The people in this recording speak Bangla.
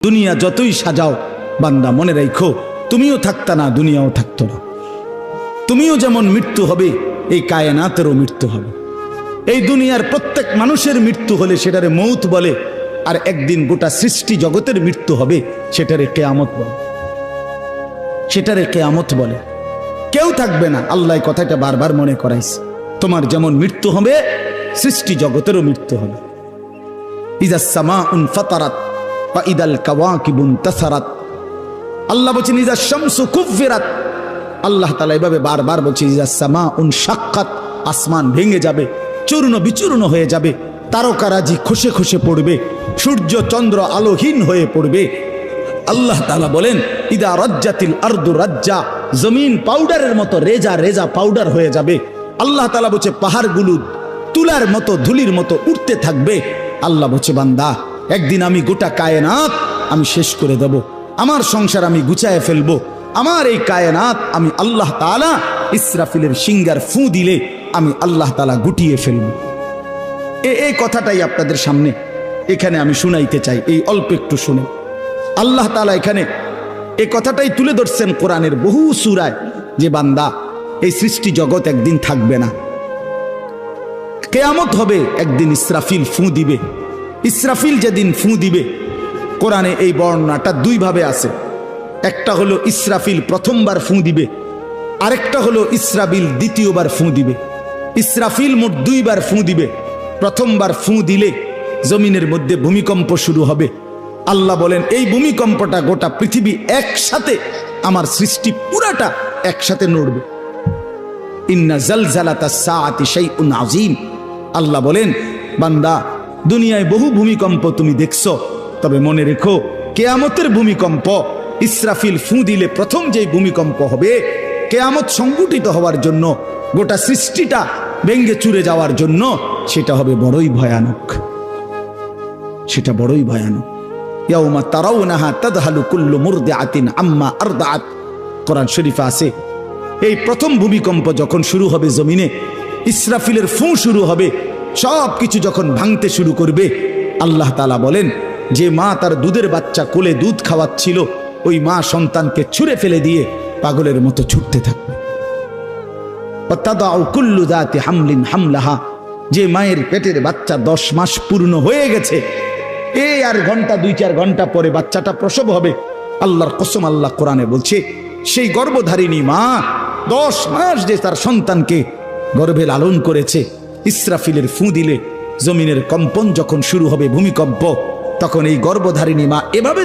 দুনিয়া যতই সাজাও বান্দা মনে রাখো তুমিও থাকতা না, দুনিয়াও থাকতো না। তুমিও যেমন মৃত্যু হবে, এই কায়নাতেরও মৃত্যু হবে। এই দুনিয়ার প্রত্যেক মানুষের মৃত্যু হলে সেটারে মৌত বলে, আর একদিন গোটা সৃষ্টি জগতের মৃত্যু হবে সেটারে কিয়ামত বলে। সেটারে কিয়ামত বলে। কেউ থাকবে না, আল্লাহ কথাটা বারবার মনে করাইছে। তোমার যেমন মৃত্যু হবে, সৃষ্টি জগতেরও মৃত্যু হবে। ইযাস সামাউন ফাতারাত ওয়া ইদাল কাওয়াকিবুন তাসারাত। আল্লাহ বলেন ইযাস শামসু কুফিরাত। আল্লাহ তাআলা এভাবে বারবার বলছে ইযাস সামাউন শাক্কাত, আসমান ভেঙে যাবে, চূর্ণ বিচূর্ণ হয়ে যাবে, তারকারাজি খসে খসে পড়বে, সূর্য চন্দ্র আলোহীন হয়ে পড়বে। আল্লাহ তাআলা বলেন ইদা রাজ্জাতিল আরদু রাজ্জা, জমিন পাউডারের মতো রেজা রেজা পাউডার হয়ে যাবে। আল্লাহ তাআলা বলছে পাহাড়গুলো তুলার মতো ধুলির মতো উঠতে থাকবে। আল্লাহ বলছে বান্দা একদিন আমি গোটা কায়নাত আমি শেষ করে দেব, আমার সংসার আমি গুছায় ফেলবো, আমার এই কায়নাত আমি আল্লাহ তাআলা ইসরাফিলের সিঙ্গার ফু দিলে আমি আল্লাহ তাআলা গুটিয়ে ফেলব। এই কথাটাই আপনাদের সামনে এখানে আমি শুনাইতে চাই। এই অল্প একটু শুনে আল্লাহ তাআলা এখানে এই কথাটাই তুলে ধরছেন কোরআনের বহু সূরায়, যে বান্দা এই সৃষ্টি জগৎ একদিন থাকবে না, কিয়ামত হবে, একদিন ইসরাফিল ফু দিবে। ইসরাফিল যেদিন ফু দিবে, কোরআনে এই বর্ণনাটা দুই ভাবে আছে। একটা হলো ইসরাফিল প্রথমবার ফু দিবে, আরেকটা হলো ইসরাফিল দ্বিতীয়বার ফু দিবে। ইসরাফিল মোট দুইবার ফু দিবে। প্রথমবার ফু দিলে জমিনের মধ্যে ভূমিকম্প শুরু হবে। আল্লাহ বলেন এই ভূমিকম্পটা গোটা পৃথিবী একসাথে, আমার সৃষ্টি পুরাটা একসাথে নড়বে। ইন্না জালজালাতাস সাআতি শাইউন আযীম। আল্লাহ বলেন বান্দা দুনিয়ায় বহু ভূমিকম্প তুমি দেখছো, তবে মনে রেখো কিয়ামতের ভূমিকম্প, ইসরাফিল ফু দিলে প্রথম যে ভূমিকম্প হবে, কিয়ামত সংগঠিত হওয়ার জন্য, গোটা সৃষ্টিটা ভেঙ্গে চুরে যাওয়ার জন্য, সেটা হবে বড়ই ভয়ানক। সেটা বড়ই ভয়ানক। ইয়াউমা তারাউনাহা তাযহালু কুল্লু মুরদিআতিন আম্মা আরদাআত। কোরআন শরীফে আছে এই প্রথম ভূমিকম্প যখন শুরু হবে জমিনে, ইসরাফিলের ফু শুরু হবে, সব কিছু যখন ভাঙতে শুরু করবে, আল্লাহ তাআলা বলেন যে মা তার দুধের বাচ্চা কোলে দুধ খাওয়াচ্ছিল, ওই মা সন্তানকে ছুঁড়ে ফেলে দিয়ে পাগলের মতো ছুটতে থাকবে। ওয়াতাদাউ কুল্লু যাতি হামলিন হামলাহা, যে মায়ের পেটের বাচ্চা 10 মাস পূর্ণ হয়ে গেছে, এই আর ঘন্টা 2-4 ঘন্টা পরে বাচ্চাটা প্রসব হবে। আল্লাহর কসম, আল্লাহ কোরআনে বলছে সেই গর্ভধারিণী মা 10 মাস যে তার সন্তানকে গর্ভে লালন করেছে, ইসরাফিলের ফু দিলে জমিনের কম্পন যখন শুরু হবে, ভূমিকম্প, তখন এই গর্ভধারিণী মা এভাবে